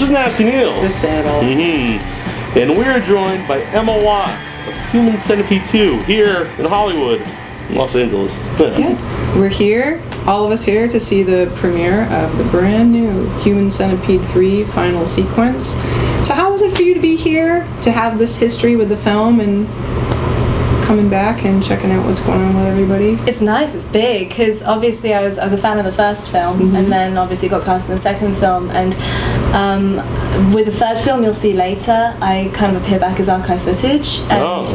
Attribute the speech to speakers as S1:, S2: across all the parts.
S1: is Nasty Neil.
S2: The saddle.
S1: And we're joined by Emma Watt of Human Centipede 2 here in Hollywood, Los Angeles.
S2: We're here, all of us here, to see the premiere of the brand new Human Centipede 3 final sequence. So how was it for you to be here, to have this history with the film and coming back and checking out what's going on with everybody?
S3: It's nice, it's big, because obviously I was a fan of the first film, and then obviously got cast in the second film, and with the third film you'll see later, I kind of appear back as archive footage, and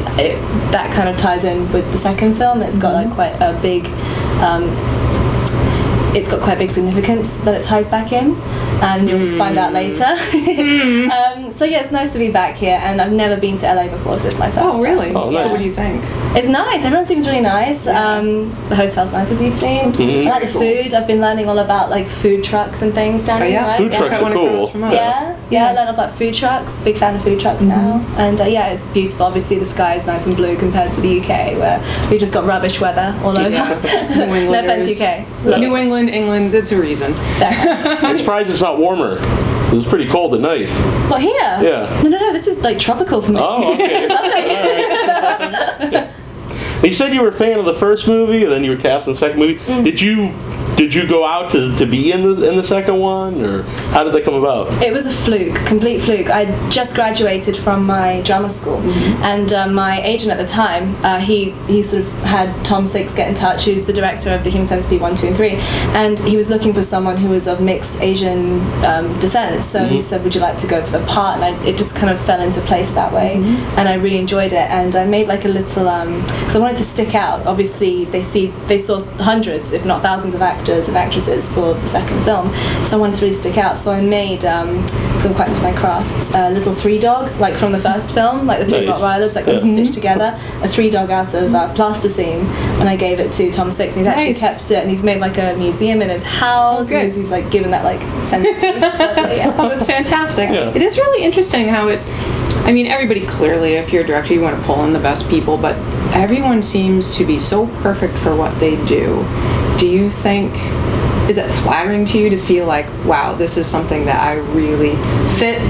S3: that kind of ties in with the second film. It's got like quite a big it's got quite big significance that it ties back in, and you'll find out later. So yeah, it's nice to be back here, and I've never been to LA before, so it's my first time.
S2: Oh, really?
S1: Oh, nice.
S2: So what do you think?
S3: It's nice. Everyone seems really nice. The hotel's nice, as you've seen. I like the food. I've been learning all about like food trucks and things down here. Right?
S1: Food trucks are cool.
S3: Yeah, I learned about food trucks. Big fan of food trucks now. And yeah, it's beautiful. Obviously, the sky is nice and blue compared to the UK, where we've just got rubbish weather all over. No offense, UK.
S2: New England, that's a reason.
S1: I'm surprised it's not warmer. It was pretty cold at night.
S3: What, here?
S1: Yeah.
S3: No, this is like tropical for me.
S1: Oh, okay. You said you were a fan of the first movie, and then you were cast in the second movie. Did you go out to be in the second one, or how did that come about?
S3: It was a fluke, complete fluke. I just graduated from my drama school, and my agent at the time, he sort of had Tom Six get in touch, who's the director of the Human Centipede 1, 2, and 3, and he was looking for someone who was of mixed Asian descent. So he said, "Would you like to go for the part?" And it just kind of fell into place that way, and I really enjoyed it. And I made like a little, because I wanted to stick out. Obviously, they saw hundreds, if not thousands, of actors and actresses for the second film, so I wanted to really stick out. So I made, because I'm quite into my crafts, a little 3-dog, like from the first film, like the 3 Rottweilers that got stitched together, a 3-dog out of plasticine, and I gave it to Tom Six, and he's actually kept it, and he's made like a museum in his house, and he's like given that like centerpiece.
S2: Oh, that's fantastic. It is really interesting how everybody, clearly, if you're a director, you want to pull in the best people, but everyone seems to be so perfect for what they do. Do you think, is it flattering to you to feel like, wow, this is something that I really fit?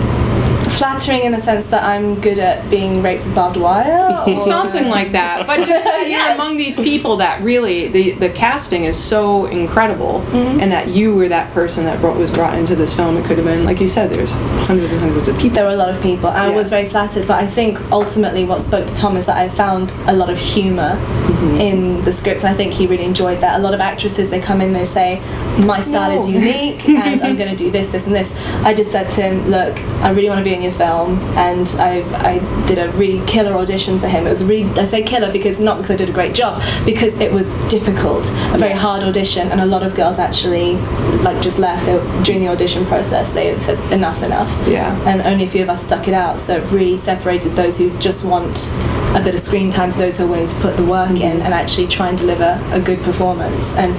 S3: Flattering in the sense that I'm good at being raped with barbed wire? Or
S2: something like that. But just that you're among these people that really, the casting is so incredible, and that you were that person that was brought into this film. It could have been, like you said, there's hundreds and hundreds of people.
S3: There were a lot of people, and I was very flattered, but I think ultimately what spoke to Tom is that I found a lot of humour in the script, and I think he really enjoyed that. A lot of actresses, they come in, they say, my style is unique, and I'm going to do this, this, and this. I just said to him, look, I really want to be in your film, and I did a really killer audition for him. It was really, I say killer because not because I did a great job, because it was difficult, a very hard audition, and a lot of girls actually just left. During the audition process, they said enough's enough, and only a few of us stuck it out. So it really separated those who just want a bit of screen time to those who are willing to put the work in and actually try and deliver a good performance. And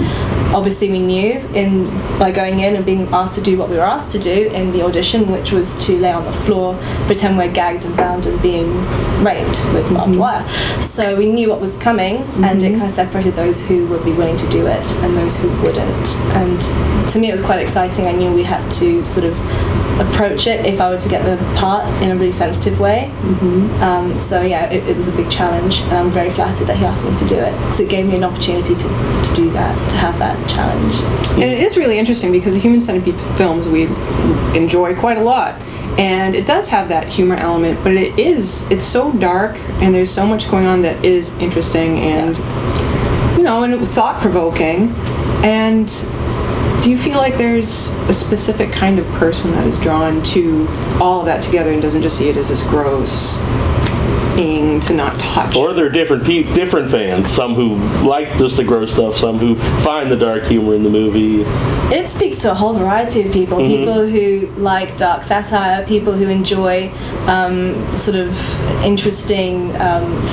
S3: obviously we knew by going in and being asked to do what we were asked to do in the audition, which was to lay on the floor, pretend we're gagged and bound and being raped with barbed wire. So we knew what was coming, and it kind of separated those who would be willing to do it and those who wouldn't. And to me it was quite exciting. I knew we had to sort of approach it if I were to get the part in a really sensitive way. So yeah, it was a big challenge, and I'm very flattered that he asked me to do it, because it gave me an opportunity to do that, to have that challenge.
S2: And it is really interesting because the Human Centipede films we enjoy quite a lot, and it does have that humor element, but it's so dark, and there's so much going on that is interesting and and thought-provoking. And do you feel like there's a specific kind of person that is drawn to all of that together and doesn't just see it as this gross thing to not touch?
S1: Or there are different fans, some who like just the gross stuff, some who find the dark humor in the movie.
S3: It speaks to a whole variety of people. People who like dark satire, people who enjoy sort of interesting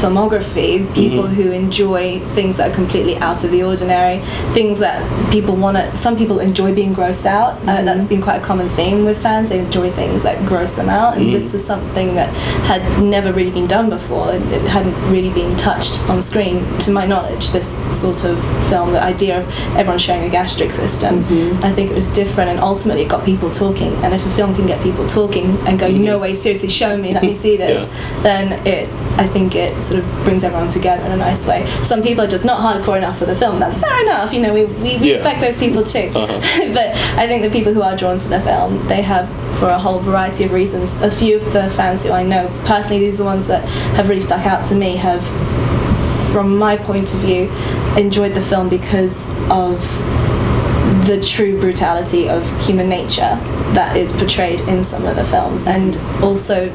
S3: filmography, people who enjoy things that are completely out of the ordinary, things that some people enjoy being grossed out. That's been quite a common theme with fans. They enjoy things that gross them out, and this was something that had never really been done done before. It hadn't really been touched on screen, to my knowledge, this sort of film, the idea of everyone sharing a gastric system. I think it was different, and ultimately it got people talking. And if a film can get people talking and go, no way, seriously, show me, let me see this, then I think it sort of brings everyone together in a nice way. Some people are just not hardcore enough for the film. That's fair enough. You know, we respect those people too. But I think the people who are drawn to the film, they have, for a whole variety of reasons. A few of the fans who I know personally, these are the ones that have really stuck out to me, have, from my point of view, enjoyed the film because of the true brutality of human nature that is portrayed in some of the films, and also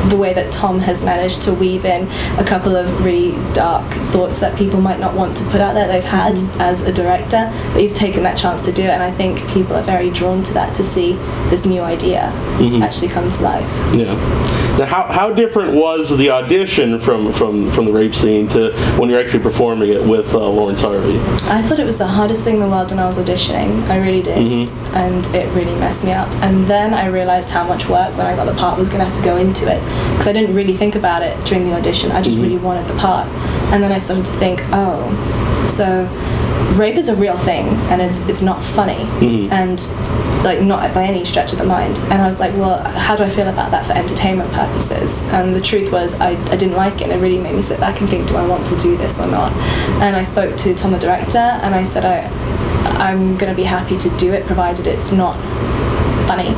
S3: the way that Tom has managed to weave in a couple of really dark thoughts that people might not want to put out there they've had as a director, but he's taken that chance to do it, and I think people are very drawn to that, to see this new idea actually come to life.
S1: Yeah. Now, how different was the audition from the rape scene to when you're actually performing it with Lawrence Harvey?
S3: I thought it was the hardest thing in the world when I was auditioning. I really did. And it really messed me up. And then I realised how much work, when I got the part, was going to have to go into it. Because I didn't really think about it during the audition. I just really wanted the part. And then I started to think, so rape is a real thing, and it's not funny. And like, not by any stretch of the mind. And I was like, well, how do I feel about that for entertainment purposes? And the truth was, I didn't like it, and it really made me sit back and think, do I want to do this or not? And I spoke to Tom, the director, and I said, I'm going to be happy to do it, provided it's not funny.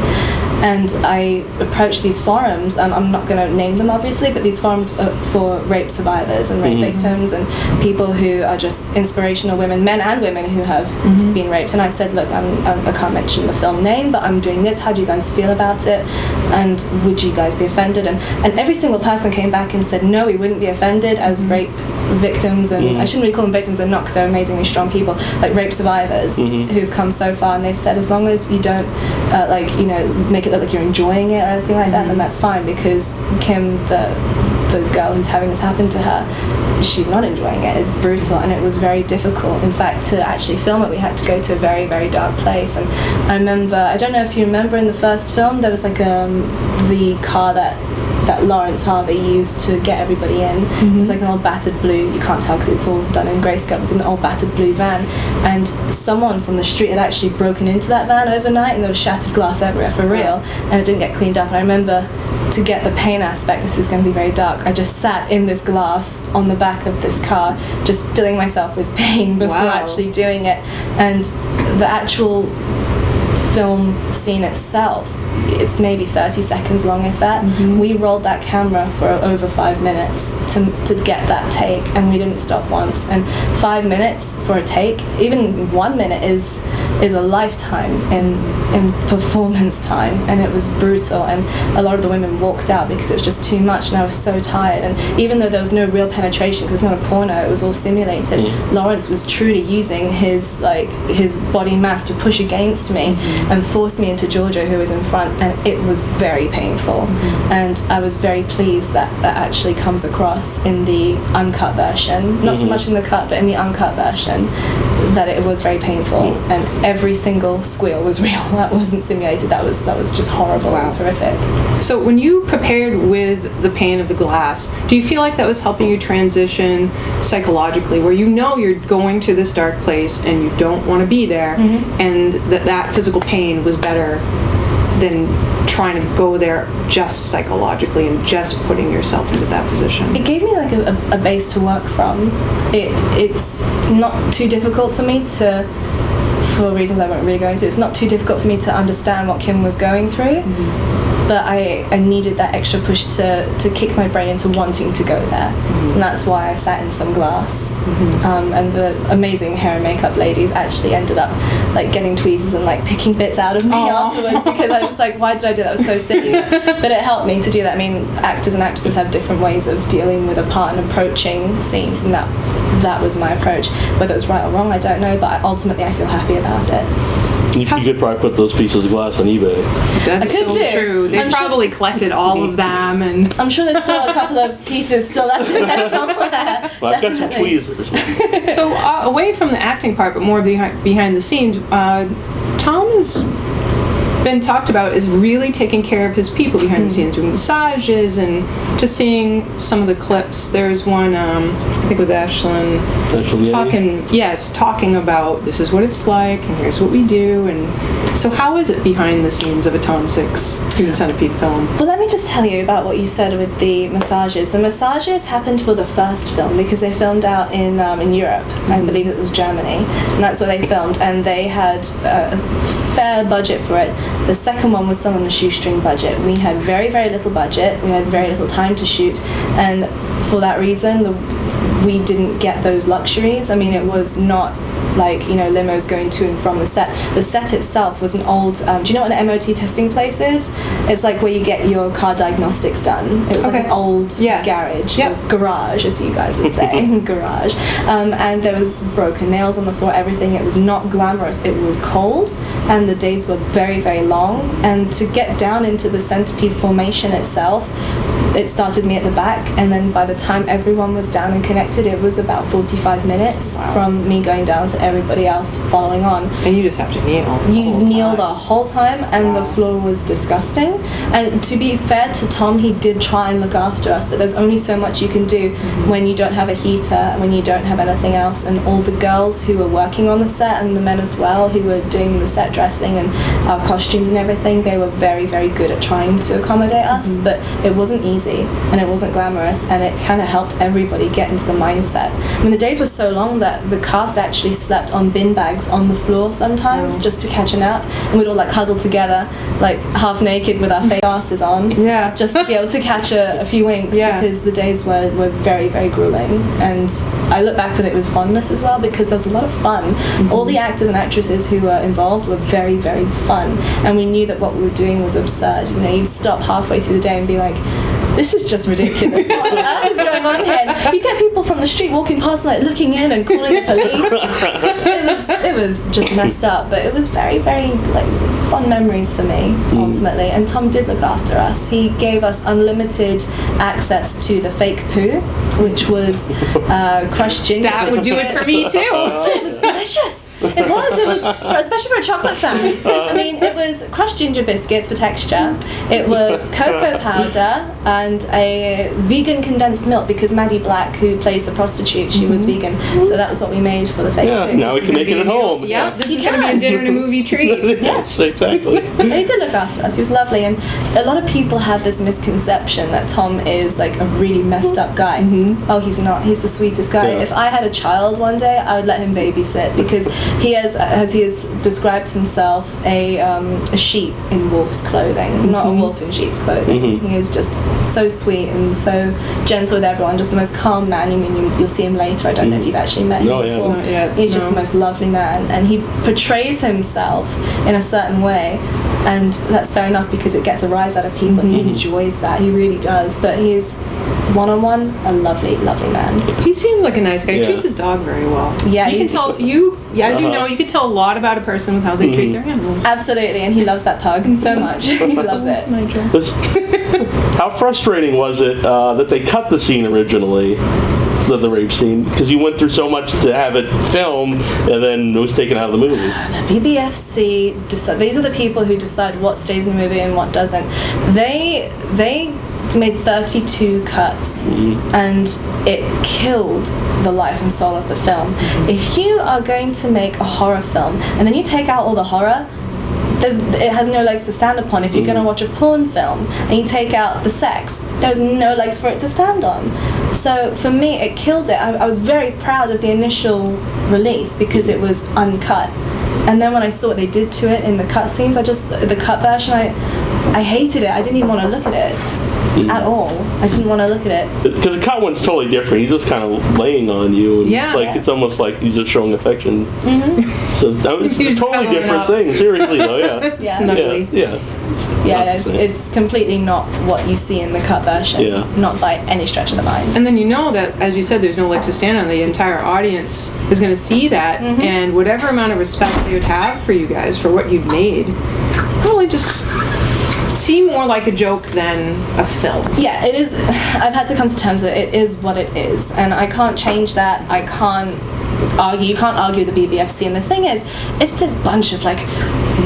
S3: And I approached these forums, I'm not going to name them obviously, but these forums for rape survivors and rape victims and people who are just inspirational women, men and women who have been raped. And I said, look, I can't mention the film name, but I'm doing this, how do you guys feel about it? And would you guys be offended? And every single person came back and said, no, we wouldn't be offended as rape victims, and I shouldn't really call them victims, they're not, because they're amazingly strong people, like rape survivors who've come so far, and they've said, as long as you don't make it look like you're enjoying it or anything like that, then that's fine, because Kim, the girl who's having this happen to her, she's not enjoying it. It's brutal, and it was very difficult. In fact, to actually film it, we had to go to a very, very dark place. And I remember, I don't know if you remember, in the first film there was like the car that Lawrence Harvey used to get everybody in. It was like an old battered blue, you can't tell because it's all done in grayscale, it was an old battered blue van, and someone from the street had actually broken into that van overnight, and there was shattered glass everywhere, for real, and it didn't get cleaned up. And I remember, to get the pain aspect, this is going to be very dark, I just sat in this glass on the back of this car, just filling myself with pain before actually doing it. And the actual film scene itself, it's maybe 30 seconds long, if that. We rolled that camera for over 5 minutes to get that take, and we didn't stop once. And 5 minutes for a take, even 1 minute is a lifetime in performance time, and it was brutal. And a lot of the women walked out because it was just too much, and I was so tired. And even though there was no real penetration, because it's not a porno, it was all simulated, Lawrence was truly using his body mass to push against me and force me into Georgia, who was in front, and it was very painful. And I was very pleased that actually comes across in the uncut version, not so much in the cut, but in the uncut version, that it was very painful, and every single squeal was real. That wasn't simulated. That was just horrible. It was horrific.
S2: So when you prepared with the pain of the glass, do you feel like that was helping you transition psychologically, where you know you're going to this dark place and you don't want to be there, and that physical pain was better than trying to go there just psychologically and just putting yourself into that position?
S3: It gave me like a base to work from. It's not too difficult for me to, for reasons I won't really go into, it's not too difficult for me to understand what Kim was going through. But I needed that extra push to kick my brain into wanting to go there. And that's why I sat in some glass. And the amazing hair and makeup ladies actually ended up like getting tweezers and like picking bits out of me afterwards, because I was just like, why did I do that? It was so silly. But it helped me to do that. I mean, actors and actresses have different ways of dealing with a part and approaching scenes, and that was my approach. Whether it was right or wrong, I don't know, but ultimately I feel happy about it.
S1: You could probably put those pieces of glass on eBay.
S2: That's so true. They probably collected all of them, and
S3: I'm sure there's still a couple of pieces still left in there somewhere.
S1: Well, I've got some tweezers.
S2: So away from the acting part, but more behind the scenes, Tom is been talked about is really taking care of his people behind the scenes, doing massages, and just seeing some of the clips. There's one, I think with Ashlyn, talking about this is what it's like, and here's what we do, and so how is it behind the scenes of a Tom Six Human Centipede film?
S3: Well, let me just tell you about what you said with the massages. The massages happened for the first film because they filmed out in Europe. I believe it was Germany, and that's where they filmed, and they had a fair budget for it. The second one was still on a shoestring budget. We had very, very little budget. We had very little time to shoot, and for that reason, we didn't get those luxuries. I mean, it was not like, you know, limos going to and from the set. The set itself was an old, do you know what an MOT testing place is? It's like where you get your car diagnostics done. It was like an old garage, or garage, as you guys would say, garage. And there was broken nails on the floor, everything. It was not glamorous. It was cold, and the days were very, very long. And to get down into the centipede formation itself, it started me at the back, and then by the time everyone was down and connected, it was about 45 minutes from me going down to everybody else following on.
S2: And you just have to kneel.
S3: You kneel the whole time, and the floor was disgusting. And to be fair to Tom, he did try and look after us, but there's only so much you can do when you don't have a heater, when you don't have anything else. And all the girls who were working on the set, and the men as well, who were doing the set dressing and our costumes and everything, they were very, very good at trying to accommodate us, but it wasn't easy. And it wasn't glamorous, and it kind of helped everybody get into the mindset. I mean, the days were so long that the cast actually slept on bin bags on the floor sometimes just to catch a nap, and we'd all like huddle together, like half naked with our face glasses on, just to be able to catch a few winks, because the days were very, very grueling. And I look back with it with fondness as well, because there was a lot of fun. All the actors and actresses who were involved were very, very fun, and we knew that what we were doing was absurd. You know, you'd stop halfway through the day and be like, this is just ridiculous. What on earth is going on here? And you get people from the street walking past, like looking in and calling the police. It was just messed up, but it was very, very like fun memories for me ultimately. And Tom did look after us. He gave us unlimited access to the fake poo, which was crushed ginger.
S2: That would do it for me too.
S3: It was delicious. It was, especially for a chocolate fan. I mean, it was crushed ginger biscuits for texture. It was cocoa powder and a vegan condensed milk, because Maddie Black, who plays the prostitute, she was vegan. So that was what we made for the fake food.
S1: Now we can make it at home.
S2: Yeah, this is going to be a dinner and a movie treat.
S1: Yes, exactly.
S3: So he did look after us. He was lovely. And a lot of people have this misconception that Tom is like a really messed up guy. Oh, he's not. He's the sweetest guy. If I had a child one day, I would let him babysit, because he has, as he has described himself, a sheep in wolf's clothing, not a wolf in sheep's clothing. He is just so sweet and so gentle with everyone, just the most calm man. You'll see him later. I don't know if you've actually met him before. He's just the most lovely man, and he portrays himself in a certain way, and that's fair enough, because it gets a rise out of people. He enjoys that, he really does. But he's one-on-one a lovely, lovely man.
S2: He seems like a nice guy. He treats his dog very well.
S3: Yeah,
S2: you can tell. As you know, you can tell a lot about a person with how they treat their animals.
S3: Absolutely, and he loves that pug so much. He loves it.
S1: How frustrating was it that they cut the scene originally, the rape scene, because you went through so much to have it filmed, and then it was taken out of the movie?
S3: The BBFC these are the people who decide what stays in the movie and what doesn't. They made 32 cuts, and it killed the life and soul of the film. If you are going to make a horror film and then you take out all the horror, it has no legs to stand upon. If you're going to watch a porn film and you take out the sex, there's no legs for it to stand on. So for me, it killed it. I was very proud of the initial release because it was uncut. And then when I saw what they did to it in the cut scenes, the cut version, I hated it. I didn't even want to look at it at all. I didn't want to look at it.
S1: Because the cut one's totally different. He's just kind of laying on you. And it's almost like he's just showing affection. So it's a totally different thing. Seriously, though,
S2: Snuggly.
S3: It's completely not what you see in the cut version. Not by any stretch of the mind.
S2: And then you know that, as you said, there's no legs to stand on. The entire audience is going to see that, and whatever amount of respect they would have for you guys for what you'd made, probably just seem more like a joke than a film.
S3: Yeah, it is. I've had to come to terms with it. It is what it is, and I can't change that. I can't argue. You can't argue the BBFC. And the thing is, it's this bunch of like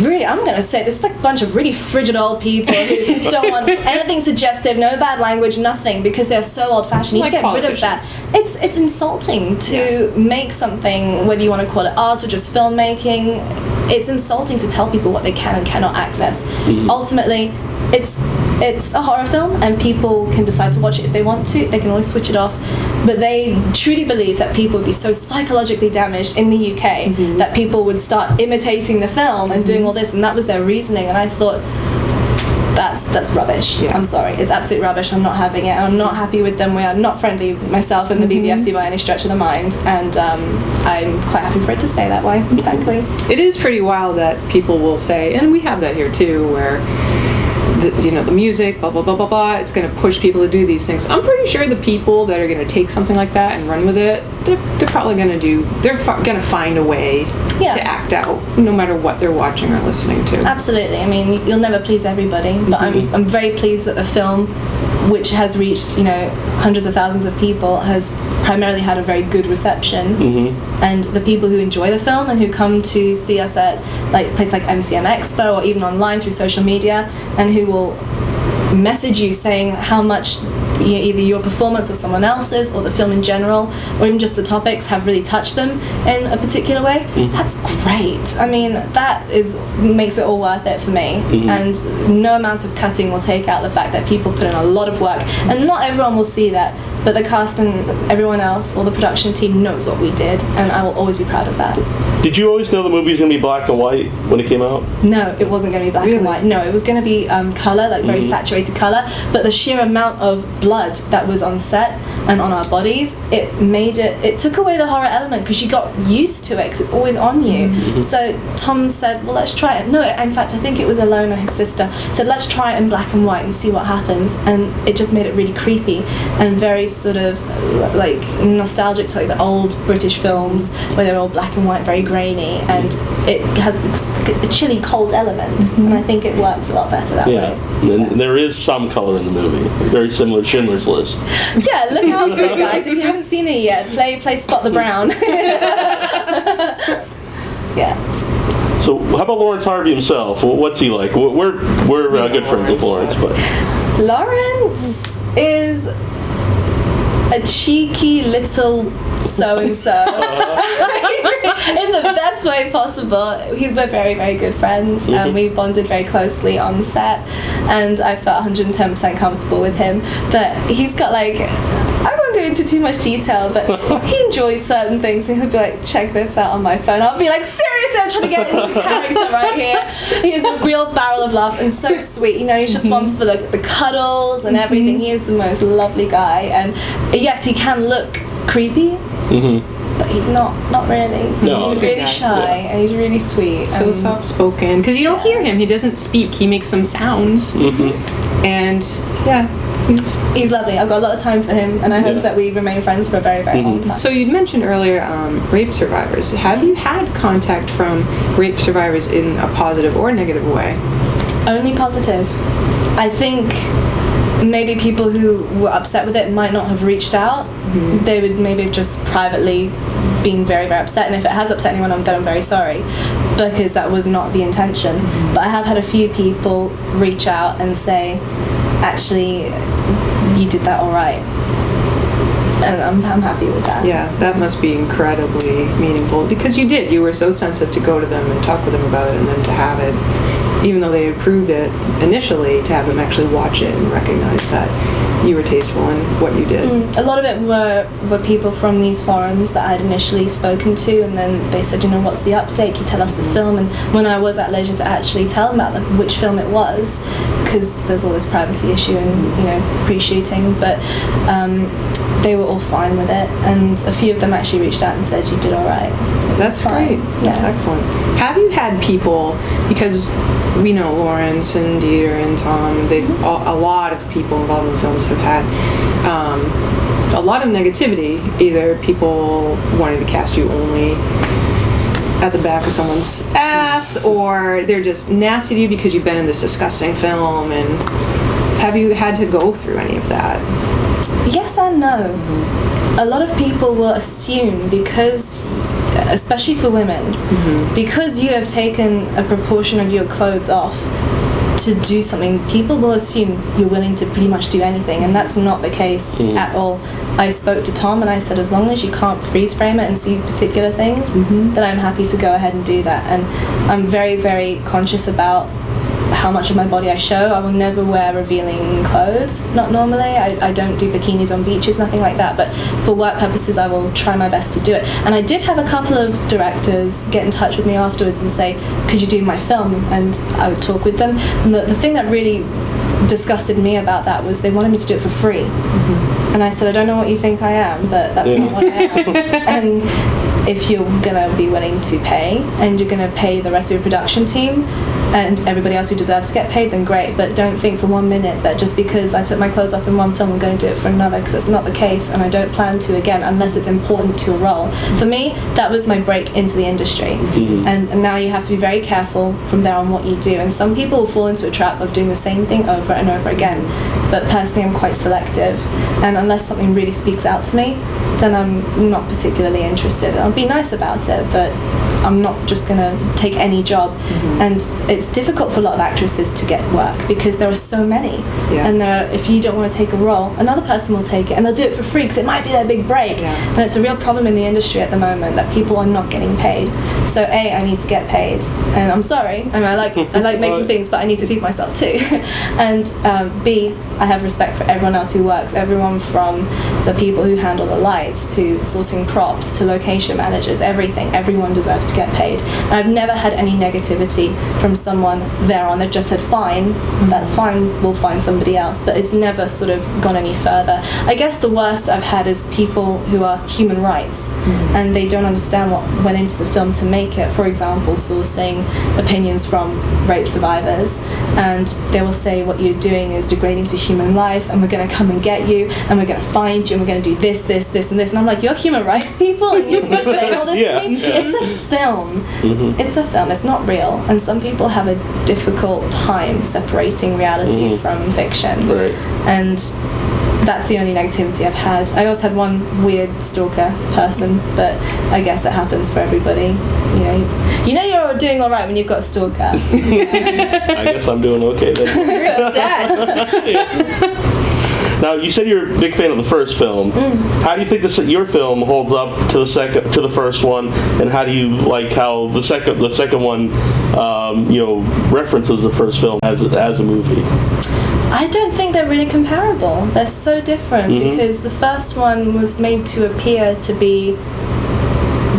S3: really, I'm gonna say this is like a bunch of really frigid old people who don't want anything suggestive, no bad language, nothing, because they're so old-fashioned. You need to get rid of that. It's insulting to make something, whether you want to call it art or just filmmaking. It's insulting to tell people what they can and cannot access. Ultimately, it's a horror film, and people can decide to watch it if they want to. They can always switch it off. But they truly believe that people would be so psychologically damaged in the UK that people would start imitating the film and doing all this, and that was their reasoning. And I thought, that's rubbish. I'm sorry, it's absolute rubbish. I'm not having it, and I'm not happy with them. We are not friendly, myself and the BBFC, by any stretch of the mind, and I'm quite happy for it to stay that way, thankfully.
S2: It is pretty wild that people will say, and we have that here too, where the music, blah, blah, blah, blah, blah, it's going to push people to do these things. I'm pretty sure the people that are going to take something like that and run with it, they're probably going to going to find a way to act out, no matter what they're watching or listening to.
S3: Absolutely. I mean, you'll never please everybody, but I'm very pleased that the film, which has reached, hundreds of thousands of people, has primarily had a very good reception. And the people who enjoy the film and who come to see us at places like MCM Expo or even online through social media, and who will message you saying how much either your performance or someone else's or the film in general or even just the topics have really touched them in a particular way, that's great. I mean, that makes it all worth it for me. And no amount of cutting will take out the fact that people put in a lot of work, and not everyone will see that, but the cast and everyone else, or the production team, knows what we did, and I will always be proud of that.
S1: Did you always know the movie was going to be black and white when it came out?
S3: No, it wasn't going to be black and white. No, it was going to be colour, very saturated colour, but the sheer amount of blood that was on set and on our bodies, it took away the horror element, because you got used to it, because it's always on you. So Tom said, well, let's try it. No, in fact, I think it was Alona, his sister, said, let's try it in black and white and see what happens, and it just made it really creepy and very sort of nostalgic to the old British films where they're all black and white, very grainy, and it has a chilly, cold element, and I think it works a lot better that way.
S1: And there is some color in the movie, very similar to Schindler's List.
S3: Yeah, look out for it, guys. If you haven't seen it yet, play Spot the Brown. Yeah.
S1: So how about Lawrence Harvey himself? What's he like? We're good friends with Lawrence, but
S3: Lawrence is a cheeky little so-and-so in the best way possible. We're very, very good friends, and we bonded very closely on set, and I felt 110% comfortable with him. But he's got I won't go into too much detail, but he enjoys certain things, and he'll be like, check this out on my phone. I'll be like, seriously, I'm trying to get into character right here. He is a real barrel of laughs and so sweet. He's just one for the cuddles and everything. He is the most lovely guy, and yes, he can look creepy, but he's not really.
S1: No.
S3: He's really shy, and he's really sweet.
S2: So soft-spoken, because you don't hear him. He doesn't speak. He makes some sounds. And
S3: he's lovely. I've got a lot of time for him, and I hope that we remain friends for a very, very long time.
S2: So you mentioned earlier rape survivors. Have you had contact from rape survivors in a positive or negative way?
S3: Only positive. I think maybe people who were upset with it might not have reached out. They would maybe have just privately been very, very upset, and if it has upset anyone, then I'm very sorry, because that was not the intention. But I have had a few people reach out and say, actually, you did that all right, and I'm happy with that.
S2: Yeah, that must be incredibly meaningful, because you were so sensitive to go to them and talk with them about it, and then to have it, even though they approved it initially, to have them actually watch it and recognize that you were tasteful in what you did.
S3: A lot of it were people from these forums that I'd initially spoken to, and then they said, what's the update? Can you tell us the film? And when I was at leisure to actually tell them about which film it was, because there's all this privacy issue and pre-shooting, but they were all fine with it, and a few of them actually reached out and said, you did all right.
S2: That's great. That's excellent. Have you had people, because we know Lawrence and Dieter and Tom, a lot of people involved in the films have had a lot of negativity, either people wanting to cast you only at the back of someone's ass, or they're just nasty to you because you've been in this disgusting film, and have you had to go through any of that?
S3: yes and no. A lot of people will assume because, especially for women, because you have taken a proportion of your clothes off to do something, people will assume you're willing to pretty much do anything, and that's not the case at all. I spoke to Tom and I said, as long as you can't freeze frame it and see particular things, then I'm happy to go ahead and do that. And I'm very, very conscious about how much of my body I show. I will never wear revealing clothes, not normally. I don't do bikinis on beaches, nothing like that, but for work purposes I will try my best to do it. And I did have a couple of directors get in touch with me afterwards and say, could you do my film? And I would talk with them. And the thing that really disgusted me about that was they wanted me to do it for free. And I said, I don't know what you think I am, but that's not what I am. And if you're gonna be willing to pay, and you're gonna pay the rest of your production team and everybody else who deserves to get paid, then great. But don't think for 1 minute that just because I took my clothes off in one film I'm going to do it for another, because it's not the case, and I don't plan to again unless it's important to a role. For me, that was my break into the industry. And now you have to be very careful from there on what you do, and some people will fall into a trap of doing the same thing over and over again. But personally I'm quite selective, and unless something really speaks out to me, then I'm not particularly interested. I'll be nice about it, but I'm not just going to take any job. And it's difficult for a lot of actresses to get work because there are so many. And if you don't want to take a role, another person will take it, and they'll do it for free because it might be their big break. And it's a real problem in the industry at the moment that people are not getting paid. So A, I need to get paid, and I'm sorry, I mean, I like making things, but I need to feed myself too. And B, I have respect for everyone else who works, everyone from the people who handle the lights to sourcing props to location managers, everything. Everyone deserves to get paid. And I've never had any negativity from someone there on. They've just said, fine, that's fine, we'll find somebody else. But it's never sort of gone any further. I guess the worst I've had is people who are human rights and they don't understand what went into the film to make it. For example, sourcing opinions from rape survivors, and they will say what you're doing is degrading to human life, and we're going to come and get you, and we're going to find you, and we're going to do this, this, this, and this. And I'm like, you're human rights people, and you're saying all this to me? It's a film. It's a film. It's not real. And some people have a difficult time separating reality from fiction. And that's the only negativity I've had. I also had one weird stalker person, but I guess it happens for everybody. You know you're doing all right when you've got a stalker.
S1: I guess I'm doing okay then.
S2: You're sad.
S1: Now, you said you're a big fan of the first film. How do you think your film holds up to the first one, and how do you like how the second one, references the first film as a movie?
S3: I don't think they're really comparable. They're so different because the first one was made to appear to be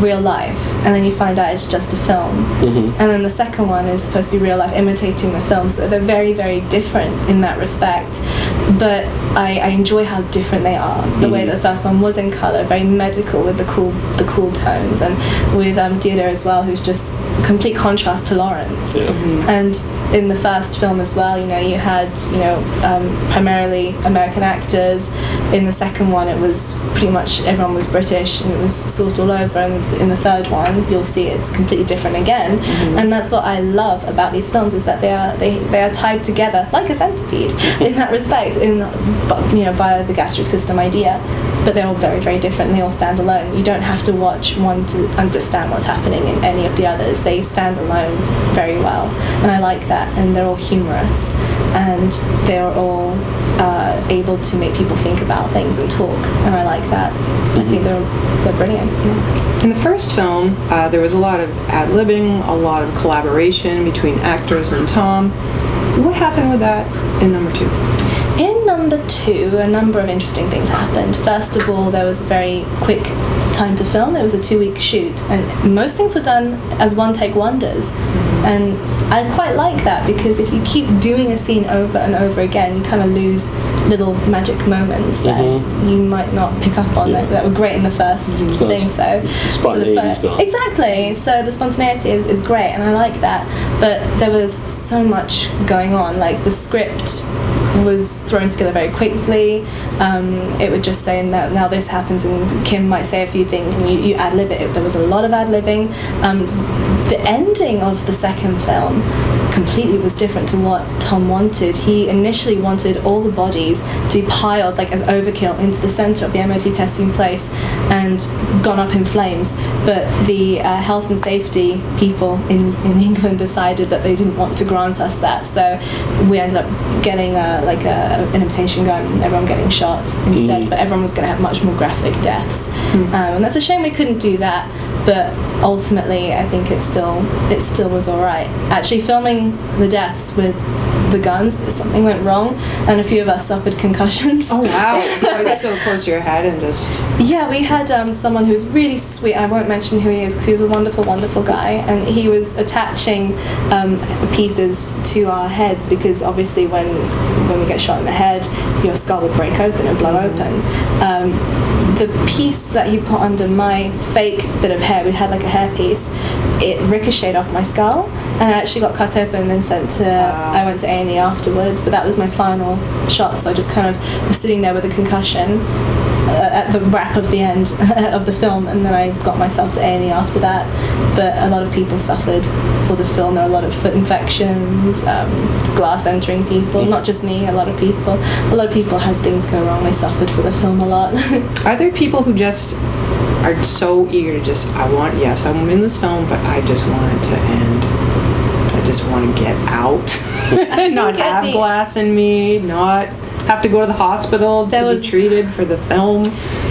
S3: real life, and then you find out it's just a film. And then the second one is supposed to be real life imitating the film, so they're very, very different in that respect. But I enjoy how different they are. The way that the first one was in colour, very medical with the cool tones, and with Deirdre as well, who's just complete contrast to Lawrence. And in the first film as well, you had primarily American actors. In the second one it was pretty much everyone was British, and it was sourced all over. And in the third one you'll see it's completely different again. And that's what I love about these films, is that they are tied together like a centipede in that respect, via the gastric system idea, but they're all very, very different, and they all stand alone. You don't have to watch one to understand what's happening in any of the others. They stand alone very well, and I like that. And they're all humorous, and they're all able to make people think about things and talk, and I like that. I think they're brilliant.
S2: In the first film, there was a lot of ad-libbing, a lot of collaboration between actors and Tom. What happened with that in number 2?
S3: In number 2, a number of interesting things happened. First of all, there was a very quick time to film. It was a 2-week shoot, and most things were done as one-take wonders. And I quite like that, because if you keep doing a scene over and over again, you kind of lose little magic moments that you might not pick up on that were great in the first thing. Exactly. So the spontaneity is great, and I like that. But there was so much going on. Like, the script was thrown together very quickly. It would just say that now this happens, and Kim might say a few things, and you ad-lib it. There was a lot of ad-libbing. The ending of the second film completely was different to what Tom wanted. He initially wanted all the bodies to be piled like as overkill into the centre of the MOT testing place and gone up in flames. But the health and safety people in England decided that they didn't want to grant us that, so we ended up getting an imitation gun and everyone getting shot instead. But everyone was going to have much more graphic deaths, and that's a shame we couldn't do that. But ultimately, I think it still was all right. Actually, filming the deaths with the guns, something went wrong, and a few of us suffered concussions.
S2: Oh wow! I was so close to your head and just.
S3: Yeah, we had someone who was really sweet. I won't mention who he is because he was a wonderful, wonderful guy, and he was attaching pieces to our heads because obviously when we get shot in the head, your skull would break open and blow open. The piece that he put under my fake bit of hair, we had like a hairpiece, it ricocheted off my skull and I actually got cut open and sent to, I went to A&E afterwards, but that was my final shot, so I just kind of was sitting there with a concussion at the wrap of the end of the film, and then I got myself to A&E after that. But a lot of people suffered for the film. There were a lot of foot infections, glass entering people, not just me, a lot of people had things go wrong. They suffered for the film a lot.
S2: Are there people who just are so eager to just, I'm in this film, but I just want it to end. I just want to get out. Not have glass in me, not have to go to the hospital to be treated for the film.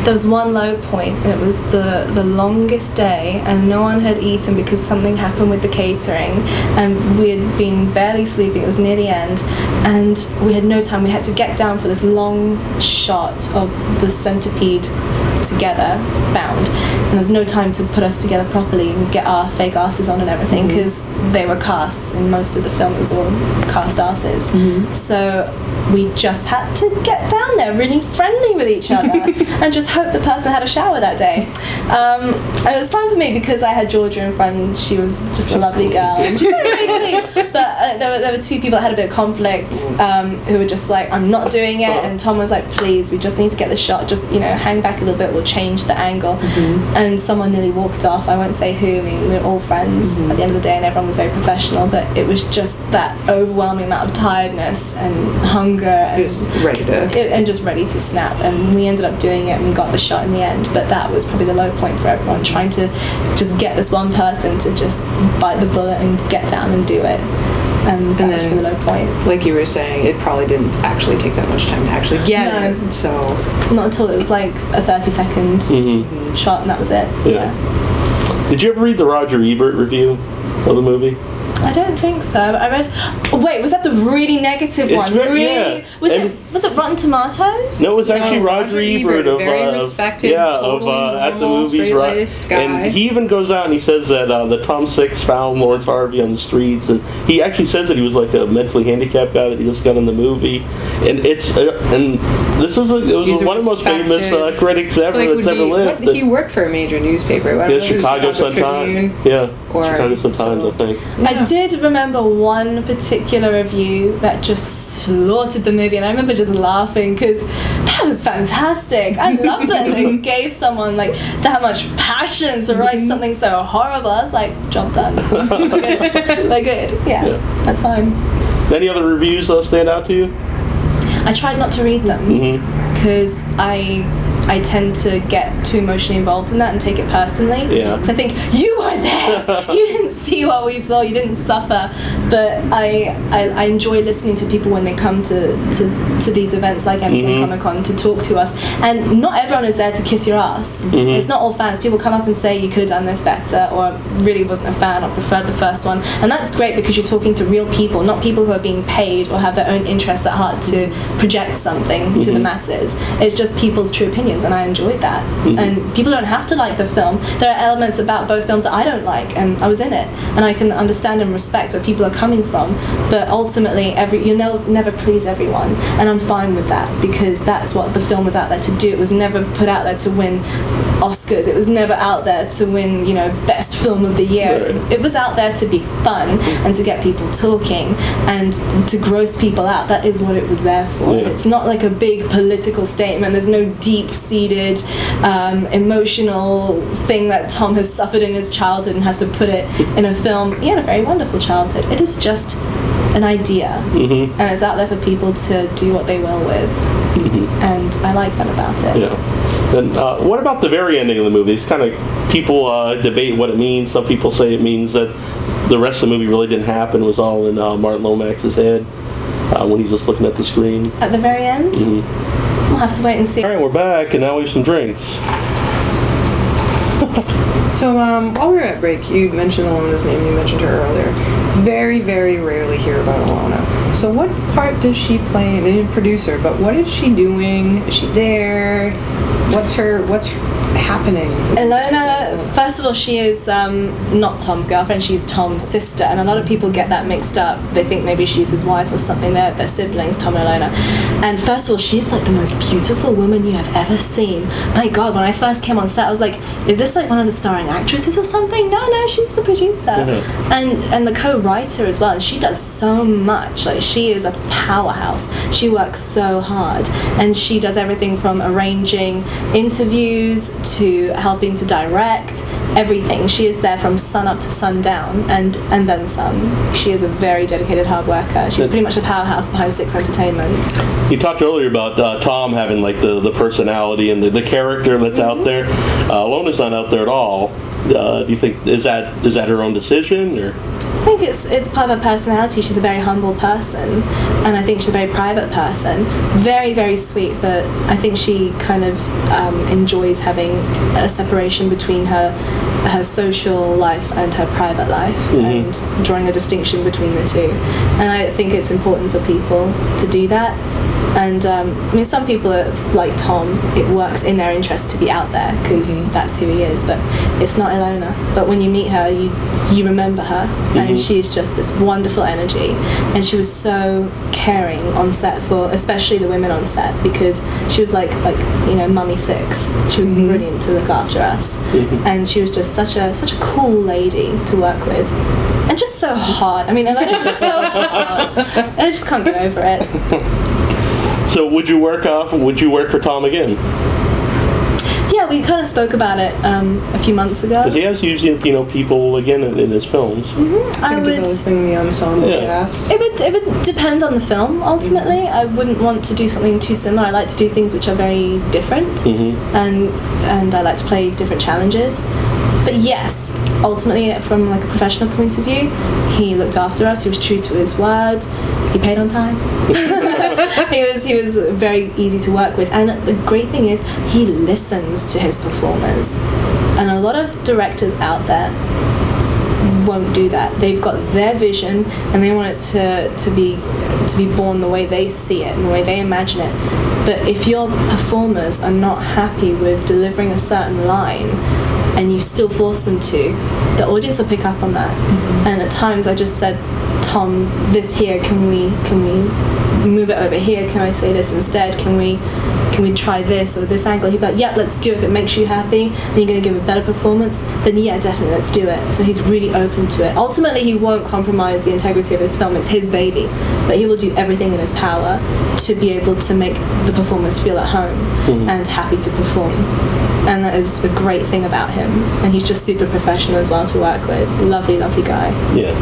S3: There was one low point, and it was the longest day, and no one had eaten because something happened with the catering, and we had been barely sleeping. It was near the end, and we had no time. We had to get down for this long shot of the Centipede together, bound, and there was no time to put us together properly and get our fake asses on and everything because they were casts. In most of the film, it was all cast asses. So we just had to get down there really friendly with each other and just hope the person had a shower that day. It was fun for me because I had Georgia in front. She was just a lovely girl and she was very clean. But there were two people that had a bit of conflict who were just like, I'm not doing it, and Tom was like, please, we just need to get the shot, just hang back a little bit, we'll change the angle. And someone nearly walked off. I won't say who. I mean, we were all friends at the end of the day and everyone was very professional, but it was just that overwhelming amount of tiredness and hunger and just ready to snap. And we ended up doing it and we got the shot in the end, but that was probably the low point for everyone, trying to just get this one person to just bite the bullet and get down and do it. And that was probably the low point.
S2: Like you were saying, it probably didn't actually take that much time to actually get it. So
S3: not at all. It was like a 30-second shot, and that was it.
S1: Yeah. Did you ever read the Roger Ebert review of the movie?
S3: I don't think so. I read. Oh, wait, was that the really negative one?
S1: Yeah.
S3: Was it Rotten Tomatoes?
S1: No, it was actually Roger Ebert of
S2: very respected, totally
S1: at the movies,
S2: straight-laced guy.
S1: And he even goes out and he says that Tom Six found Lawrence Harvey on the streets, and he actually says that he was like a mentally handicapped guy that he just got in the movie, and it's and this is it was one of the most famous critics ever that's ever lived.
S2: He worked for a major newspaper.
S1: Yeah, Chicago Sun-Times. Yeah, Chicago Sun-Times, I think.
S3: I did remember one particular review that just slaughtered the movie, and I remember just laughing because that was fantastic. I loved that it gave someone like that much passion to write something so horrible. I was like, job done. We're good. Yeah, that's fine.
S1: Any other reviews that stand out to you?
S3: I tried not to read them because I tend to get too emotionally involved in that and take it personally.
S1: Yeah.
S3: So I think, you weren't there! You didn't see what we saw, you didn't suffer. But I enjoy listening to people when they come to these events like MCM Comic Con to talk to us. And not everyone is there to kiss your ass. It's not all fans. People come up and say you could have done this better, or really wasn't a fan, or preferred the first one. And that's great because you're talking to real people, not people who are being paid or have their own interests at heart to project something to the masses. It's just people's true opinions. And I enjoyed that. And people don't have to like the film. There are elements about both films that I don't like, and I was in it, and I can understand and respect where people are coming from. But ultimately, you never please everyone, and I'm fine with that because that's what the film was out there to do. It was never put out there to win Oscars. It was never out there to win, best film of the year.
S1: Right.
S3: It was out there to be fun and to get people talking and to gross people out. That is what it was there for.
S1: Yeah.
S3: It's not like a big political statement. There's no deep deep-seated emotional thing that Tom has suffered in his childhood and has to put it in a film. He had a very wonderful childhood. It is just an idea, and it's out there for people to do what they will with, and I like that about it.
S1: Yeah. Then what about the very ending of the movie? It's kind of, people debate what it means. Some people say it means that the rest of the movie really didn't happen. It was all in Martin Lomax's head when he's just looking at the screen.
S3: At the very end? We'll have to wait and see.
S1: All right, we're back, and now we have some drinks.
S2: So while we were at break, you mentioned Alona's name. You mentioned her earlier. Very, very rarely hear about Alona. So what part does she play? And a producer, but what is she doing? Is she there? What's happening?
S3: Alona, first of all, she is not Tom's girlfriend, she's Tom's sister, and a lot of people get that mixed up. They think maybe she's his wife or something. They're siblings, Tom and Alona. And first of all, she is like the most beautiful woman you have ever seen. My God, when I first came on set, I was like, is this like one of the starring actresses or something? No, she's the producer. And the co-writer as well, and she does so much. Like, she is a powerhouse. She works so hard, and she does everything from arranging interviews to helping to direct everything. She is there from sun up to sundown, and then some. She is a very dedicated hard worker. She's pretty much the powerhouse behind Six Entertainment.
S1: You talked earlier about Tom having like the personality and the character that's out there. Alona's not out there at all. Do you think is that her own decision, or?
S3: I think it's part of her personality. She's a very humble person, and I think she's a very private person. Very, very sweet, but I think she kind of enjoys having a separation between her social life and her private life, and drawing a distinction between the two. And I think it's important for people to do that. And I mean, some people like Tom, it works in their interest to be out there because that's who he is, but it's not Alona. But when you meet her, you remember her, and she's just this wonderful energy. And she was so caring on set for especially the women on set, because she was like Mummy Six. She was brilliant to look after us, and she was just such a cool lady to work with, and just so hot. I mean, Alona's just so hot. I just can't get over it.
S1: So would you work for Tom again?
S3: Yeah, we kind of spoke about it a few months ago.
S1: Because he has used people again in his films.
S2: I would developing the ensemble cast.
S3: It would depend on the film. Ultimately, I wouldn't want to do something too similar. I like to do things which are very different, and I like to play different challenges. But yes, ultimately, from like a professional point of view, he looked after us. He was true to his word. He paid on time. He was very easy to work with, and the great thing is he listens to his performers. And a lot of directors out there won't do that. They've got their vision, and they want it to be born the way they see it and the way they imagine it. But if your performers are not happy with delivering a certain line, and you still force them to, the audience will pick up on that. And at times I just said, Tom, this here, can we move it over here? Can I say this instead? Can we try this or this angle? He'd be like, yeah, let's do it. If it makes you happy and you're going to give a better performance, then yeah, definitely, let's do it. So he's really open to it. Ultimately, he won't compromise the integrity of his film. It's his baby. But he will do everything in his power to be able to make the performers feel at home and happy to perform. And that is a great thing about him. And he's just super professional as well to work with. Lovely, lovely guy.
S1: Yeah.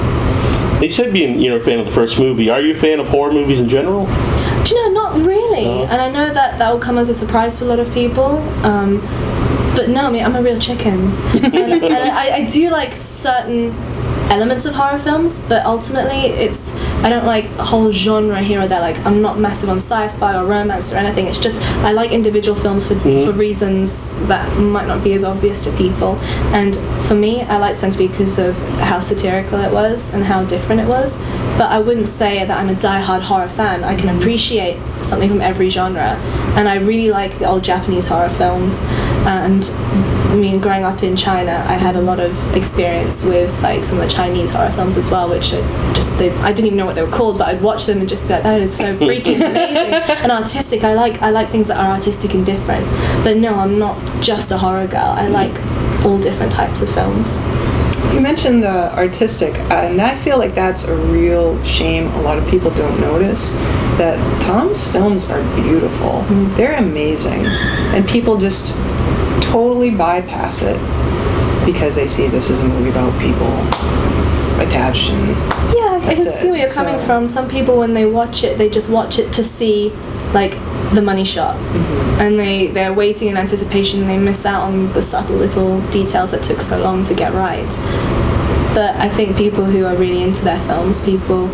S1: You said being a fan of the first movie. Are you a fan of horror movies in general?
S3: Do you know, not really. And I know that will come as a surprise to a lot of people. But no, I mean, I'm a real chicken. and I do like certain elements of horror films, but ultimately I don't like a whole genre here or there. Like, I'm not massive on sci-fi or romance or anything. It's just I like individual films for reasons that might not be as obvious to people. And for me, I liked Centipede because of how satirical it was and how different it was. But I wouldn't say that I'm a die-hard horror fan. I can appreciate something from every genre, and I really like the old Japanese horror films. And I mean, growing up in China, I had a lot of experience with like some of the Chinese horror films as well, which I didn't even know what they were called, but I'd watch them and just be like, that is so freaking amazing and artistic. I like things that are artistic and different. But no, I'm not just a horror girl. I like all different types of films.
S2: You mentioned artistic, and I feel like that's a real shame. A lot of people don't notice that Tom's films are beautiful. They're amazing, and people just totally bypass it because they see this as a movie about people attached and
S3: Yeah, I can
S2: that's
S3: see
S2: it.
S3: where you're coming
S2: So-
S3: from. Some people, when they watch it, they just watch it to see, like, the money shot. And they're waiting in anticipation and they miss out on the subtle little details that took so long to get right. But I think people who are really into their films, people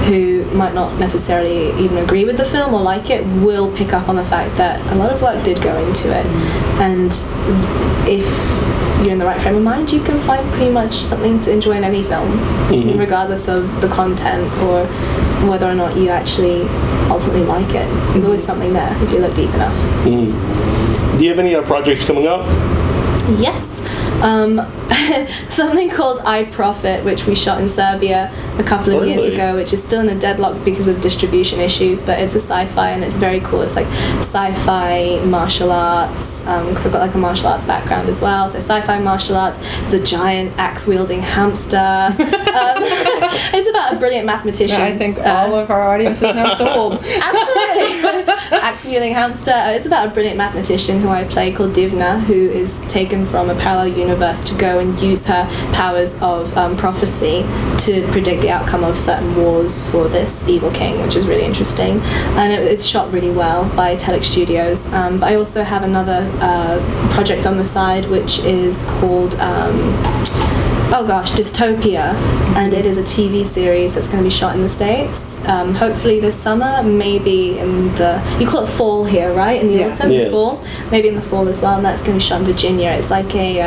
S3: who might not necessarily even agree with the film or like it, will pick up on the fact that a lot of work did go into it. And if you're in the right frame of mind, you can find pretty much something to enjoy in any film, regardless of the content or whether or not you actually ultimately like it. There's always something there if you look deep enough.
S1: Do you have any projects coming up?
S3: Yes. Something called I Profit, which we shot in Serbia a couple of years
S1: Really?
S3: ago, which is still in a deadlock because of distribution issues, but it's a sci-fi and it's very cool. It's like sci-fi martial arts, because I've got like a martial arts background as well, so sci-fi martial arts. There's a giant axe-wielding hamster. It's about a brilliant mathematician.
S2: I think all of our audience is now sold.
S3: Absolutely. Axe-wielding hamster. It's about a brilliant mathematician who I play called Divna, who is taken from a parallel universe to go and use her powers of prophecy to predict the outcome of certain wars for this evil king, which is really interesting. And it's shot really well by Telex Studios. But I also have another project on the side, which is called Dystopia, and it is a TV series that's going to be shot in the States, hopefully this summer, maybe in you call it fall here, right? In the
S2: Yes.
S3: autumn,
S1: Yes.
S3: fall, maybe in the fall as well, and that's going to be shot in Virginia. It's like a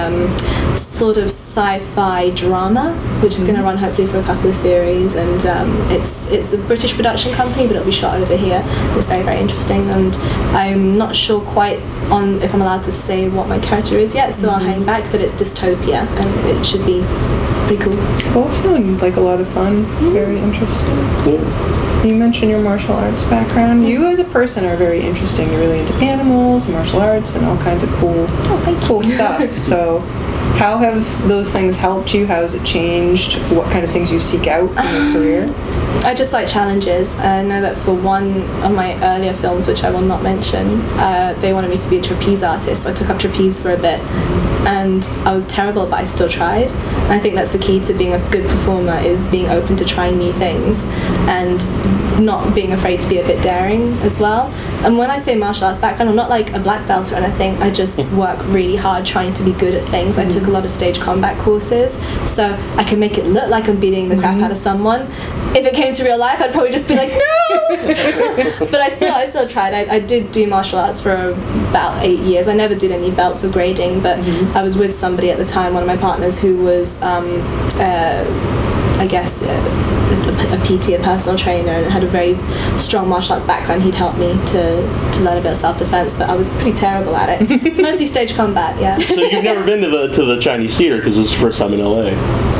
S3: sort of sci-fi drama, which is going to run hopefully for a couple of series, and it's a British production company, but it'll be shot over here. It's very, very interesting, and I'm not sure quite on if I'm allowed to say what my character is yet, so I'll hang back, but it's Dystopia, and it should be pretty cool.
S2: Both sound like a lot of fun. Very interesting.
S1: Yeah.
S2: You mentioned your martial arts background. You as a person are very interesting. You're really into animals, martial arts, and all kinds of cool stuff. So how have those things helped you? How has it changed? What kind of things you seek out in your career?
S3: I just like challenges. I know that for one of my earlier films, which I will not mention, they wanted me to be a trapeze artist, so I took up trapeze for a bit. And I was terrible, but I still tried. And I think that's the key to being a good performer, is being open to trying new things and not being afraid to be a bit daring as well. And when I say martial arts background, I'm not like a black belt or anything. I just work really hard trying to be good at things. I took a lot of stage combat courses, so I can make it look like I'm beating the crap out of someone. If it came to real life, I'd probably just be like, no! But I still tried. I did do martial arts for about 8 years. I never did any belts or grading, but I was with somebody at the time, one of my partners, who was I guess a PT, a personal trainer, and had a very strong martial arts background. He'd helped me to learn a bit of self-defense, but I was pretty terrible at it. It's mostly stage combat, yeah.
S1: So you've never been to the Chinese theater because this is the first time in LA.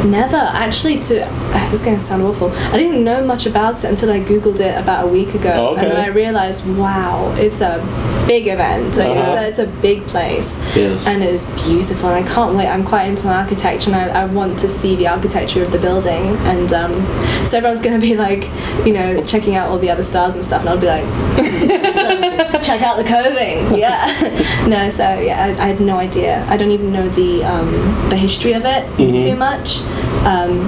S3: Never, actually. This is going to sound awful. I didn't know much about it until I googled it about a week ago,
S1: Oh, okay.
S3: and then I realized, wow, it's a big event. Like, it's a big place,
S1: Yes.
S3: and it is beautiful. And I can't wait. I'm quite into my architecture, and I want to see the architecture of the building. And so everyone's going to be like, checking out all the other stars and stuff, and I'll be like, so, check out the coding, yeah. No, so yeah, I had no idea. I don't even know the history of it too much.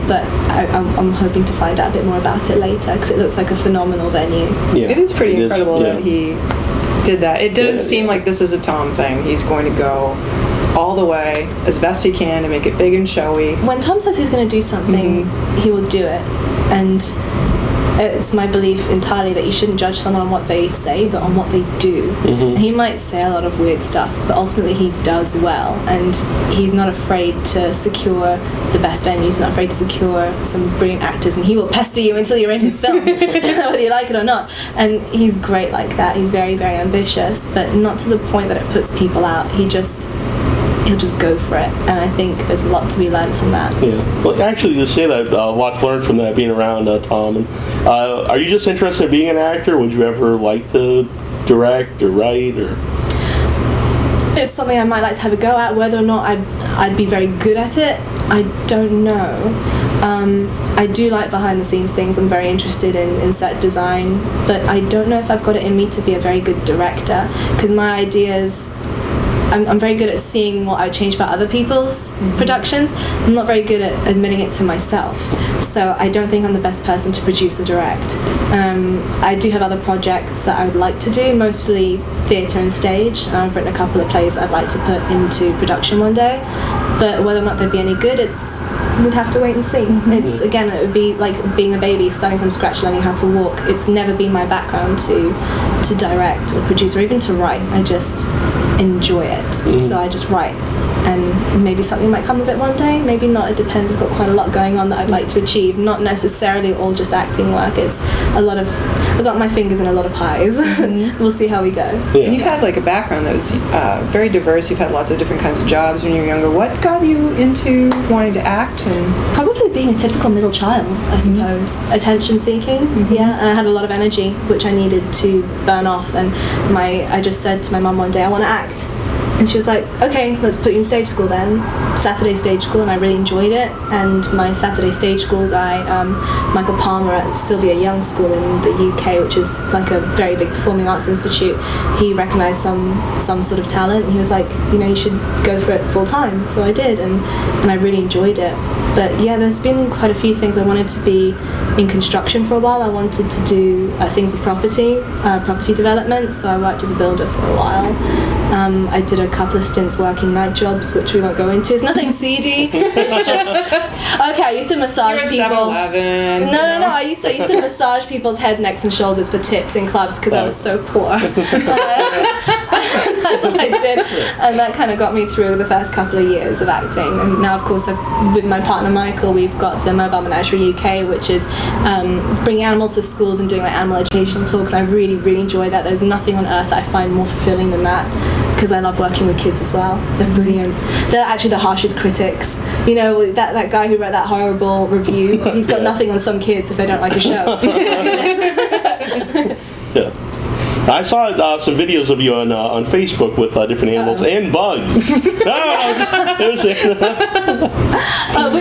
S3: But I'm hoping to find out a bit more about it later, because it looks like a phenomenal venue.
S1: Yeah.
S2: It is pretty incredible
S1: yeah.
S2: that he did that. It does seem like this is a Tom thing. He's going to go all the way as best he can to make it big and showy.
S3: When Tom says he's going to do something, he will do it. And it's my belief entirely that you shouldn't judge someone on what they say, but on what they do. He might say a lot of weird stuff, but ultimately he does well, and he's not afraid to secure the best venues. He's not afraid to secure some brilliant actors, and he will pester you until you're in his film, whether you like it or not. And he's great like that. He's very, very ambitious, but not to the point that it puts people out. He'll just go for it, and I think there's a lot to be learned from that.
S1: Yeah. Well, actually, to say that, a lot to learn from that, being around Tom. And are you just interested in being an actor? Would you ever like to direct or write or?
S3: It's something I might like to have a go at. Whether or not I'd be very good at it, I don't know. I do like behind the scenes things. I'm very interested in set design, but I don't know if I've got it in me to be a very good director, because my ideas, I'm very good at seeing what I change about other people's productions. I'm not very good at admitting it to myself. So I don't think I'm the best person to produce or direct. I do have other projects that I would like to do, mostly theatre and stage. I've written a couple of plays I'd like to put into production one day. But whether or not they'd be any good, we'd have to wait and see. It's, again, it would be like being a baby, starting from scratch, learning how to walk. It's never been my background to direct or produce or even to write. I just enjoy it. So I just write. And maybe something might come of it one day, maybe not. It depends. I've got quite a lot going on that I'd like to achieve. Not necessarily all just acting work. It's a lot of, I've got my fingers in a lot of pies. We'll see how we go.
S2: Yeah. And you've had like a background that was very diverse. You've had lots of different kinds of jobs when you were younger. What got you into wanting to act? And
S3: probably being a typical middle child, I suppose. Attention seeking, yeah. And I had a lot of energy which I needed to burn off. And I just said to my mum one day, I want to act. And she was like, okay, let's put you in stage school then. Saturday stage school, and I really enjoyed it. And my Saturday stage school guy, Michael Palmer at Sylvia Young School in the UK, which is like a very big performing arts institute, he recognised some sort of talent. And he was like, you should go for it full time. So I did, and I really enjoyed it. But yeah, there's been quite a few things. I wanted to be in construction for a while. I wanted to do things with property development, so I worked as a builder for a while. I did a couple of stints working night jobs, which we won't go into. It's nothing seedy. It's just okay. I used to massage people. No. I used to massage people's head, necks, and shoulders for tips in clubs because I was so poor. That's what I did, and that kind of got me through the first couple of years of acting. And now, of course, with my partner Michael, we've got the Mobile Menagerie UK, which is bringing animals to schools and doing like animal educational talks. I really, really enjoy that. There's nothing on earth that I find more fulfilling than that, because I love working with kids as well. They're brilliant. They're actually the harshest critics. That guy who wrote that horrible review, he's got nothing on some kids if they don't like a show.
S1: Yeah. I saw some videos of you on Facebook with different animals and bugs.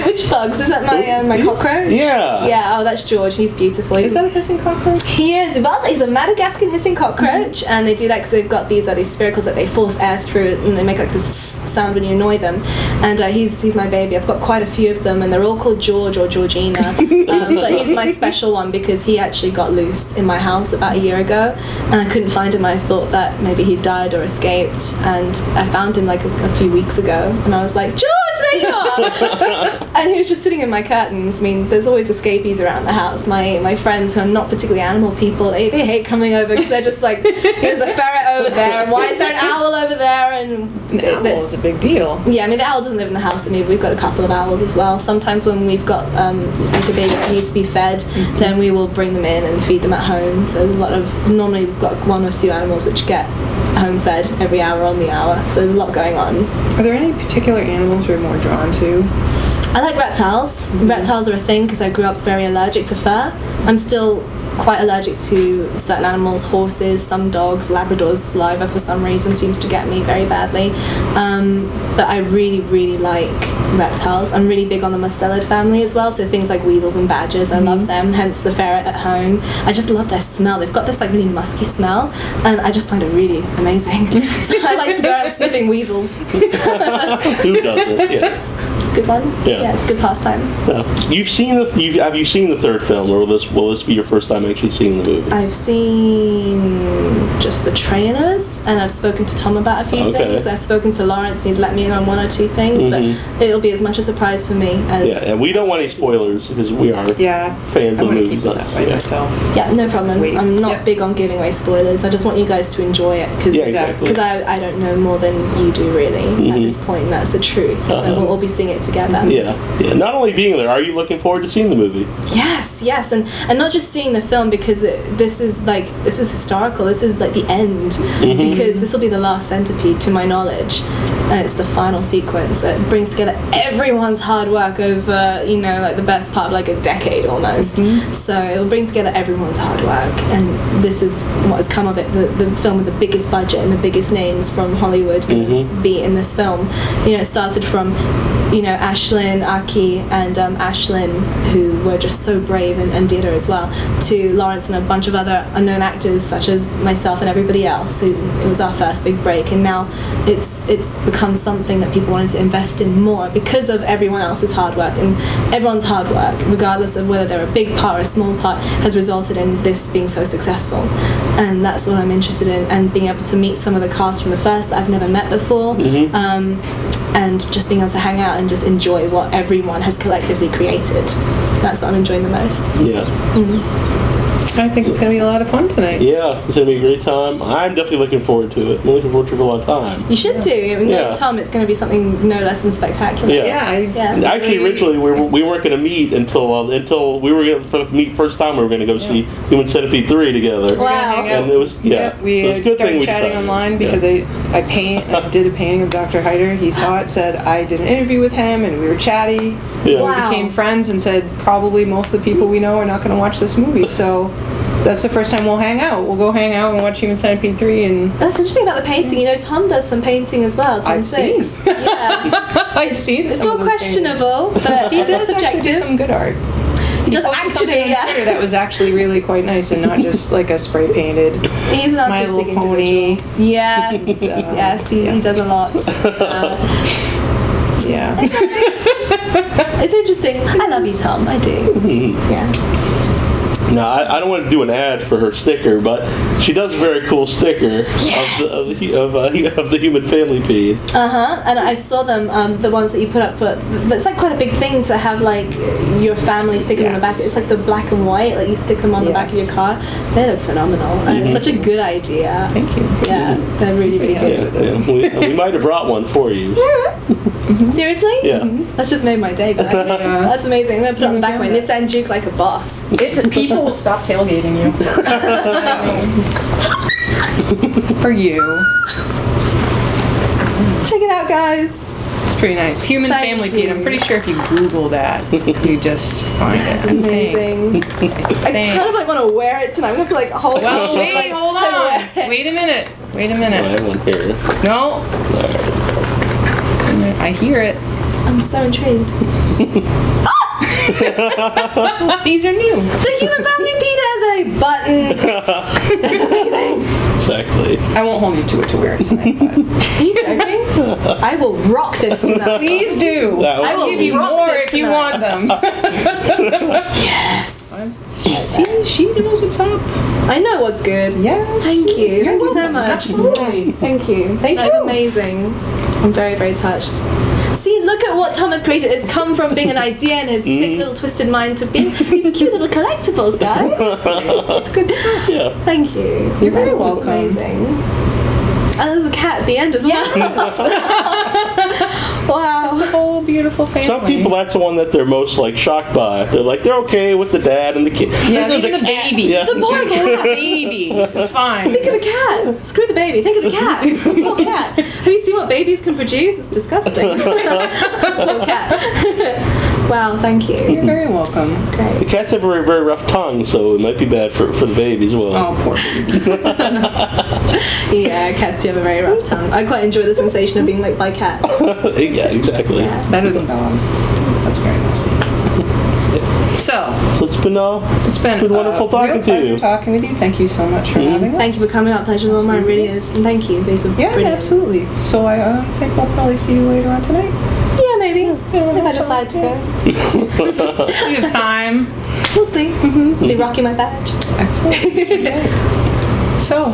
S3: Which bugs? Is that my cockroach?
S1: Yeah.
S3: Yeah. Oh, that's George. He's beautiful.
S2: Is that a hissing cockroach?
S3: He is. He's a Madagascan hissing cockroach, and they do that because they've got these spiracles that they force air through, and they make like this sound when you annoy them. And he's my baby. I've got quite a few of them, and they're all called George or Georgina. But he's my special one because he actually got loose in my house about a year ago, and I couldn't find him. I thought that maybe he died or escaped, and I found him like a few weeks ago, and I was like, George, there you are! And he was just sitting in my curtains. I mean, there's always escapees around the house. My friends who are not particularly animal people, they hate coming over because they're just like, there's a ferret over there, and why is there an owl over there? And
S2: an owl is a big deal.
S3: Yeah, I mean, the owl doesn't live in the house with me. We've got a couple of owls as well. Sometimes when we've got like a baby that needs to be fed, then we will bring them in and feed them at home. So there's a lot of, normally we've got one or two animals which get home fed every hour on the hour. So there's a lot going on.
S2: Are there any particular animals you're more drawn to?
S3: I like reptiles. Reptiles are a thing because I grew up very allergic to fur. I'm still quite allergic to certain animals, horses, some dogs. Labrador's saliva for some reason seems to get me very badly. But I really, really like reptiles. I'm really big on the mustelid family as well, so things like weasels and badgers, I love them, hence the ferret at home. I just love their smell. They've got this like really musky smell, and I just find it really amazing. So I like to go out sniffing weasels.
S1: Who doesn't? Yeah.
S3: It's a good one. Yeah, it's a good pastime.
S1: Yeah. Have you seen the third film, or will this be your first time actually seeing the movie?
S3: I've seen just the trailers, and I've spoken to Tom about a few things. I've spoken to Lawrence, and he's let me in on one or two things, but it'll be as much a surprise for me as...
S1: Yeah, and we don't want any spoilers, because we are fans of movies.
S2: Myself.
S3: Yeah, no problem. I'm not big on giving away spoilers. I just want you guys to enjoy it, because I don't know more than you do, really, at this point, and that's the truth. So we'll all be seeing it together.
S1: Yeah. Not only being there, are you looking forward to seeing the movie?
S3: Yes, and not just seeing the film, because this is historical. This is like the end, because this will be the last Centipede, to my knowledge, and it's the final sequence. It brings together everyone's hard work over, like the best part of like a decade almost. So it will bring together everyone's hard work, and this is what has come of it. The film with the biggest budget and the biggest names from Hollywood can be in this film. It started from, Ashlyn, Aki, and Ashlyn, who were just so brave, and Deirdre as well, to Lawrence and a bunch of other unknown actors such as myself and everybody else. Who it was our first big break, and now it's become something that people wanted to invest in more because of everyone else's hard work, and everyone's hard work, regardless of whether they're a big part or a small part, has resulted in this being so successful. And that's what I'm interested in, and being able to meet some of the cast from the first that I've never met before, and just being able to hang out and just enjoy what everyone has collectively created. That's what I'm enjoying the most.
S1: Yeah.
S2: I think it's going to be a lot of fun tonight.
S1: Yeah, it's going to be a great time. I'm definitely looking forward to it. I'm looking forward to it for a long time.
S3: You should do. I mean, Tom, it's going to be something no less than spectacular.
S1: Yeah. Actually, originally we weren't going to meet until we were going to meet first time. We were going to go see Human Centipede 3 together.
S3: Wow.
S1: And it was
S2: we
S1: so it's a good thing
S2: started
S1: we
S2: chatting
S1: decided.
S2: online because I did a painting of Dr. Hyder. He saw it, said I did an interview with him, and we were chatty.
S1: Yeah.
S3: Wow.
S2: We became friends, and said probably most of the people we know are not going to watch this movie. So that's the first time we'll hang out. We'll go hang out and watch Human Centipede 3. And
S3: that's interesting about the painting. You know, Tom does some painting as well. Tom
S2: I've
S3: Six.
S2: seen.
S3: Yeah.
S2: I've seen
S3: It's
S2: some
S3: all
S2: of those
S3: questionable, but
S2: He does
S3: it's
S2: actually do
S3: subjective.
S2: some good art.
S3: He does
S2: posted something
S3: actually,
S2: on Twitter that was actually really quite nice and not just like a spray painted
S3: He's an
S2: My
S3: artistic
S2: Little Pony.
S3: individual. Yes, yes, he does a lot.
S2: Yeah.
S3: It's interesting. I love you, Tom. I do. Yeah.
S1: No, I don't want to do an ad for her sticker, but she does a very cool sticker of the Human Family Pede.
S3: And I saw them, the ones that you put up for. It's like quite a big thing to have like your family stickers on the back. It's like the black and white, like you stick them on the back of your car. They look phenomenal, and it's such a good idea.
S2: Thank you.
S3: Yeah, they're really, really good.
S1: We might have brought one for you.
S3: Seriously?
S1: Yeah.
S3: That's just made my day, guys. That's amazing. I'm gonna put it on the back of my Nissan Juke like a boss.
S2: It's people will stop tailgating you. For you.
S3: Check it out, guys.
S2: It's pretty nice. Human
S3: Thank
S2: Family
S3: you.
S2: Pede. I'm pretty sure if you Google that, you just find
S3: It's
S2: it.
S3: amazing. I kind of like want to wear it tonight. I'm gonna have to like hold
S2: Well,
S3: it.
S2: wait,
S3: like,
S2: hold
S3: wear
S2: on.
S3: it.
S2: Wait a minute. Wait a
S1: I
S2: minute.
S1: have one here.
S2: No. I hear it.
S3: I'm so intrigued.
S2: These are new.
S3: The Human Family Pede has a button. That's amazing.
S1: Exactly.
S2: I won't hold you to it to wear it tonight, but
S3: Are you joking? I will rock this tonight.
S2: please do.
S1: That
S3: I will
S2: Give you
S3: rock
S2: more
S3: this
S2: if you
S3: tonight.
S2: want them.
S3: Yes.
S2: See, she knows what's up.
S3: I know what's good.
S2: Yes.
S3: Thank you.
S2: You're
S3: Thank you so
S2: welcome.
S3: much.
S2: Absolutely.
S3: Thank you.
S2: Thank
S3: That's
S2: you.
S3: amazing. I'm very, very touched. See, look at what Tom has created. It's come from being an idea in his sick little twisted mind to being these cute little collectibles, guys.
S2: It's good stuff.
S1: Yeah.
S3: Thank you.
S2: You're very
S3: That's
S2: welcome.
S3: amazing. And there's a cat at the end as well.
S2: Yes.
S3: Wow.
S2: The whole beautiful family.
S1: Some people, that's the one that they're most like shocked by. They're like, they're okay with the dad and the kid.
S2: Yeah,
S1: Then there's
S2: even
S1: a
S2: the
S1: cat.
S2: baby.
S1: Yeah.
S3: The poor cat.
S2: baby. It's fine.
S3: Think of the cat. Screw the baby. Think of the cat. Poor cat. Have you seen what babies can produce? It's disgusting. Poor cat. Wow, thank you.
S2: You're very welcome.
S3: That's
S1: The
S3: great.
S1: cats have a very, very rough tongue, so it might be bad for the baby as well.
S2: Oh, poor baby.
S3: Yeah, cats do have a very rough tongue. I quite enjoy the sensation of being licked by cats.
S1: Yeah, exactly.
S3: Yeah.
S2: Better than dog. That's very messy. So,
S1: So it's been
S2: been
S1: wonderful talking
S2: real
S1: to
S2: pleasure
S1: you.
S2: talking with you. Thank you so much for having us.
S3: Thank you for coming up. Pleasure's all mine. Really is. And thank you. These are
S2: Yeah,
S3: brilliant.
S2: absolutely. So I think we'll probably see you later on tonight.
S3: Yeah, maybe. If I decide to go.
S2: We have time.
S3: We'll see. Be rocking my badge.
S2: Excellent. So,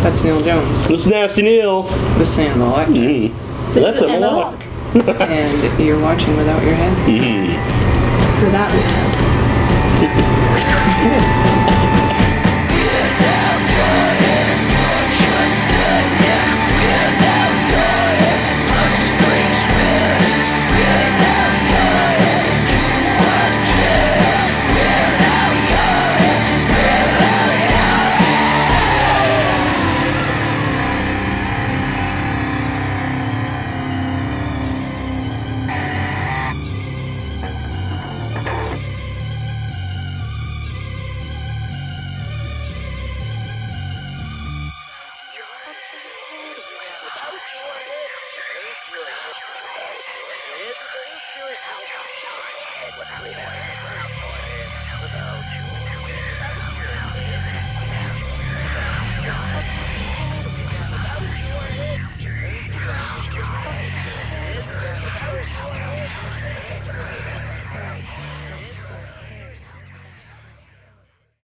S2: that's Neil Jones,
S1: This is Nasty Neil.
S2: the Sandal actor,
S3: This
S1: That's
S3: is
S1: a
S3: Emma
S1: lot.
S3: Locke.
S2: and you're watching Without Your Head.
S3: Without me.
S4: with Hollywood.